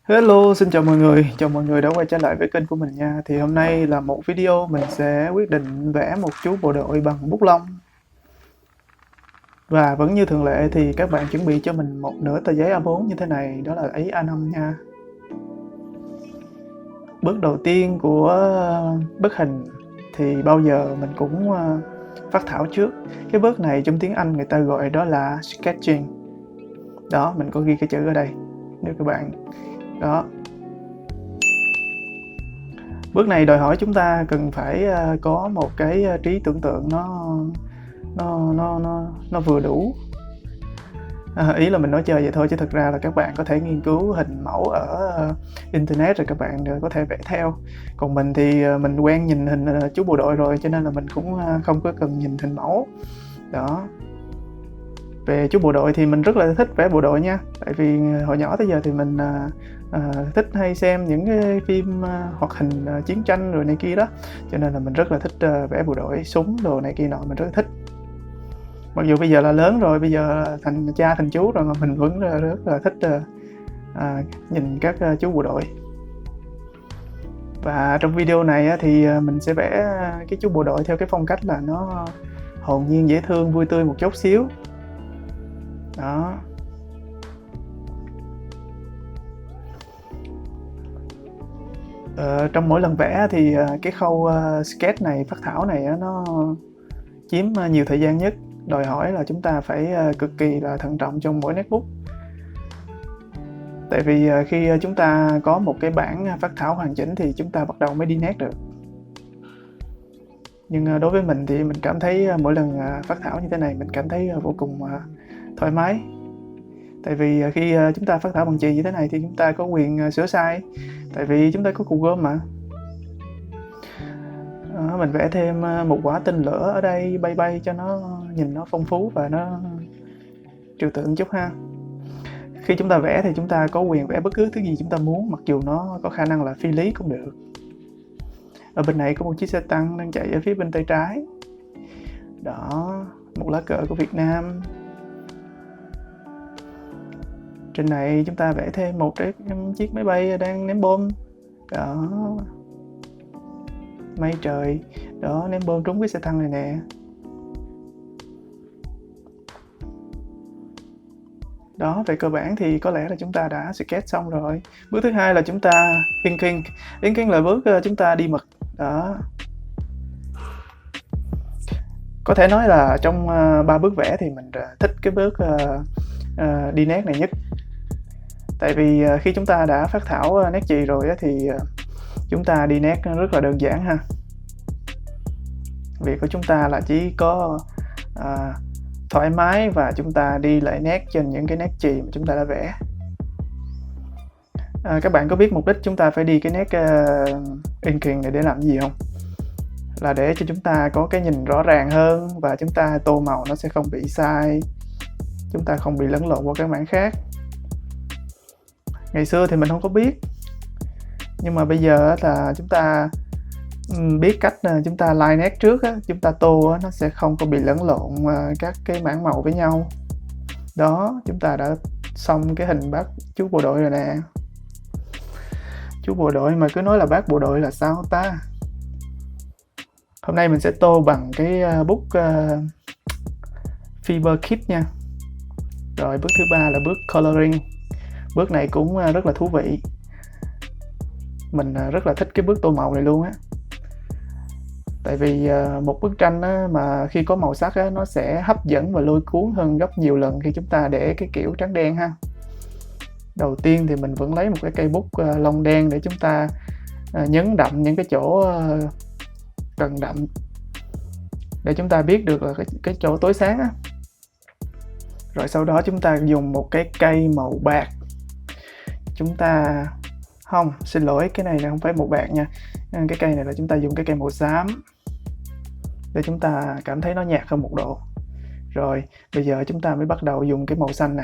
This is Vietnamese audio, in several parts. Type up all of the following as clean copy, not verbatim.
Hello, xin chào mọi người đã quay trở lại với kênh của mình nha. Thì hôm nay là một video mình sẽ quyết định vẽ một chú bộ đội bằng bút lông. Và vẫn như thường lệ thì các bạn chuẩn bị cho mình một nửa tờ giấy A4 như thế này, đó là giấy A5 nha. Bước đầu tiên của bức hình thì bao giờ mình cũng phác thảo trước. Cái bước này trong tiếng Anh người ta gọi đó là sketching. Đó, mình có ghi cái chữ ở đây nếu các bạn. Đó. Bước này đòi hỏi chúng ta cần phải có một cái trí tưởng tượng nó vừa đủ. Ý là mình nói chơi vậy thôi chứ thực ra là các bạn có thể nghiên cứu hình mẫu ở internet rồi các bạn có thể vẽ theo. Còn mình thì mình quen nhìn hình chú bộ đội rồi cho nên là mình cũng không có cần nhìn hình mẫu. Đó. Về chú bộ đội thì mình rất là thích vẽ bộ đội nha. Tại vì hồi nhỏ tới giờ thì mình thích hay xem những cái phim hoạt hình chiến tranh rồi này kia đó. Cho nên là mình rất là thích vẽ bộ đội, súng đồ này kia nọ, mình rất là thích. Mặc dù bây giờ là lớn rồi, bây giờ thành cha thành chú rồi mà mình vẫn rất là thích nhìn các chú bộ đội. Và trong video này thì mình sẽ vẽ cái chú bộ đội theo cái phong cách là nó hồn nhiên, dễ thương, vui tươi một chút xíu. Đó. Trong mỗi lần vẽ thì cái khâu sketch này, phác thảo này nó chiếm nhiều thời gian nhất, đòi hỏi là chúng ta phải cực kỳ là thận trọng trong mỗi nét bút. Tại vì khi chúng ta có một cái bản phác thảo hoàn chỉnh thì chúng ta bắt đầu mới đi nét được. Nhưng đối với mình thì mình cảm thấy mỗi lần phác thảo như thế này mình cảm thấy vô cùng thoải mái. Tại vì khi chúng ta phác thảo bằng chì như thế này thì chúng ta có quyền sửa sai. Tại vì chúng ta có cục gôm mà. Mình vẽ thêm một quả tên lửa ở đây bay bay cho nó nhìn nó phong phú và nó trừu tượng chút ha. Khi chúng ta vẽ thì chúng ta có quyền vẽ bất cứ thứ gì chúng ta muốn, mặc dù nó có khả năng là phi lý cũng được. Ở bên này có một chiếc xe tăng đang chạy ở phía bên tay trái. Đó, một lá cờ của Việt Nam. Trên này chúng ta vẽ thêm một chiếc máy bay đang ném bom. Đó. Mây trời. Đó, ném bom trúng cái xe tăng này nè. Đó, về cơ bản thì có lẽ là chúng ta đã sketch xong rồi. Bước thứ hai là chúng ta inking. Inking là bước chúng ta đi mực. Đó. Có thể nói là trong 3 bước vẽ thì mình thích cái bước đi nét này nhất. Tại vì khi chúng ta đã phác thảo nét chì rồi thì chúng ta đi nét rất là đơn giản ha. Việc của chúng ta là chỉ có thoải mái và chúng ta đi lại nét trên những cái nét chì mà chúng ta đã vẽ. Các bạn có biết mục đích chúng ta phải đi cái nét inking này để làm gì không? Là để cho chúng ta có cái nhìn rõ ràng hơn và chúng ta tô màu nó sẽ không bị sai, chúng ta không bị lẫn lộn qua các mảng khác. Ngày xưa thì mình không có biết, nhưng mà bây giờ là chúng ta biết cách chúng ta line nét trước, chúng ta tô nó sẽ không có bị lẫn lộn các cái mảng màu với nhau. Đó, chúng ta đã xong cái hình bác chú bộ đội rồi nè. Chú bộ đội mà cứ nói là bác bộ đội là sao ta? Hôm nay mình sẽ tô bằng cái bút Fiber Kit nha. Rồi bước thứ ba là bước coloring. Bước này cũng rất là thú vị. Mình rất là thích cái bước tô màu này luôn á. Tại vì một bức tranh mà khi có màu sắc nó sẽ hấp dẫn và lôi cuốn hơn gấp nhiều lần khi chúng ta để cái kiểu trắng đen ha. Đầu tiên thì mình vẫn lấy một cái cây bút lông đen để chúng ta nhấn đậm những cái chỗ cần đậm để chúng ta biết được là cái chỗ tối sáng á. Rồi sau đó chúng ta dùng một cái cây màu bạc. Chúng ta xin lỗi, cái này là không phải màu bạc nha. Cái cây này là chúng ta dùng cái cây màu xám để chúng ta cảm thấy nó nhạt hơn một độ. Rồi bây giờ chúng ta mới bắt đầu dùng cái màu xanh nè.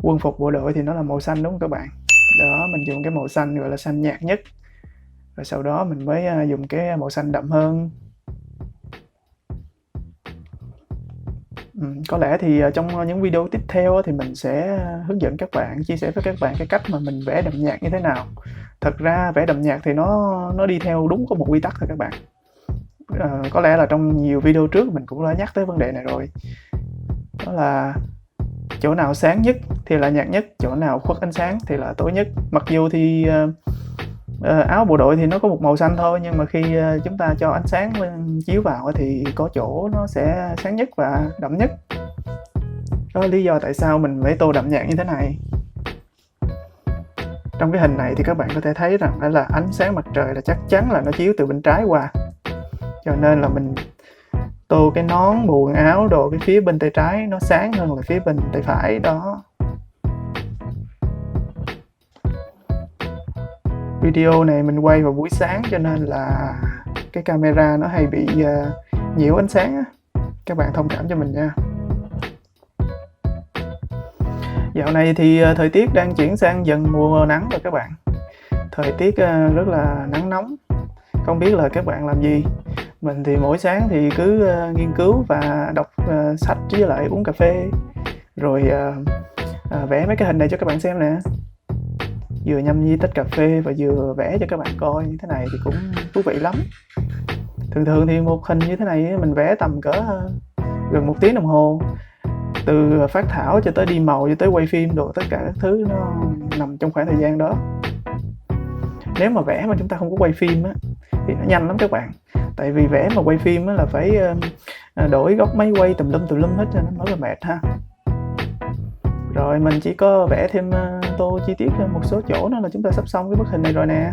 Quân phục bộ đội thì nó là màu xanh đúng không các bạn? Đó, mình dùng cái màu xanh gọi là xanh nhạt nhất. Rồi sau đó mình mới dùng cái màu xanh đậm hơn. Có lẽ thì trong những video tiếp theo thì mình sẽ hướng dẫn các bạn, chia sẻ với các bạn cái cách mà mình vẽ đậm nhạt như thế nào. Thật ra vẽ đậm nhạt thì nó đi theo đúng có một quy tắc thôi các bạn. Có lẽ là trong nhiều video trước mình cũng đã nhắc tới vấn đề này rồi. Đó là chỗ nào sáng nhất thì là nhạt nhất, chỗ nào khuất ánh sáng thì là tối nhất. Mặc dù thì áo bộ đội thì nó có một màu xanh thôi, nhưng mà khi chúng ta cho ánh sáng chiếu vào thì có chỗ nó sẽ sáng nhất và đậm nhất. Đó là lý do tại sao mình vẽ tô đậm nhạt như thế này. Trong cái hình này thì các bạn có thể thấy rằng đó là ánh sáng mặt trời là chắc chắn là nó chiếu từ bên trái qua, cho nên là mình tô cái nón, bộ quần áo, đồ cái phía bên tay trái nó sáng hơn là phía bên tay phải đó. Video này mình quay vào buổi sáng cho nên là cái camera nó hay bị nhiễu ánh sáng á. Các bạn thông cảm cho mình nha. Dạo này thì thời tiết đang chuyển sang dần mùa nắng rồi các bạn. Thời tiết rất là nắng nóng. Không biết là các bạn làm gì. Mình thì mỗi sáng thì cứ nghiên cứu và đọc sách với lại uống cà phê. Rồi vẽ mấy cái hình này cho các bạn xem nè. Vừa nhâm nhi tách cà phê và vừa vẽ cho các bạn coi. Như thế này thì cũng thú vị lắm. Thường thì một hình như thế này mình vẽ tầm cỡ gần 1 tiếng đồng hồ. Từ phác thảo cho tới đi màu cho tới quay phim đồ, tất cả các thứ nó nằm trong khoảng thời gian đó. Nếu mà vẽ mà chúng ta không có quay phim á thì nó nhanh lắm các bạn. Tại vì vẽ mà quay phim á là phải đổi góc máy quay tùm lum hết cho nó rất là mệt ha. Rồi mình chỉ có vẽ thêm tô chi tiết một số chỗ nữa là chúng ta sắp xong cái bức hình này rồi nè.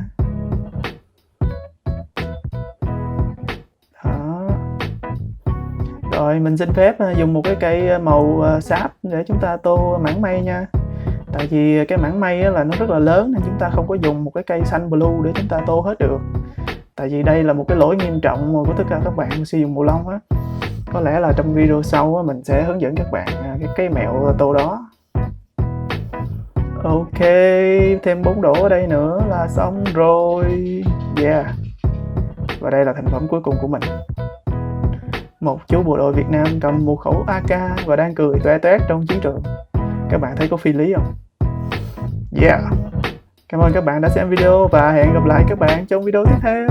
Đó. Rồi mình xin phép dùng một cái cây màu sáp để chúng ta tô mảng mây nha. Tại vì cái mảng mây là nó rất là lớn nên chúng ta không có dùng một cái cây xanh blue để chúng ta tô hết được. Tại vì đây là một cái lỗi nghiêm trọng của tất cả các bạn sử dụng màu lông á. Có lẽ là trong video sau mình sẽ hướng dẫn các bạn cái mẹo tô đó. Ok, thêm 4 đổ ở đây nữa là xong rồi. Yeah. Và đây là thành phẩm cuối cùng của mình. Một chú bộ đội Việt Nam cầm một khẩu AK và đang cười toe toét trong chiến trường. Các bạn thấy có phi lý không? Yeah. Cảm ơn các bạn đã xem video và hẹn gặp lại các bạn trong video tiếp theo.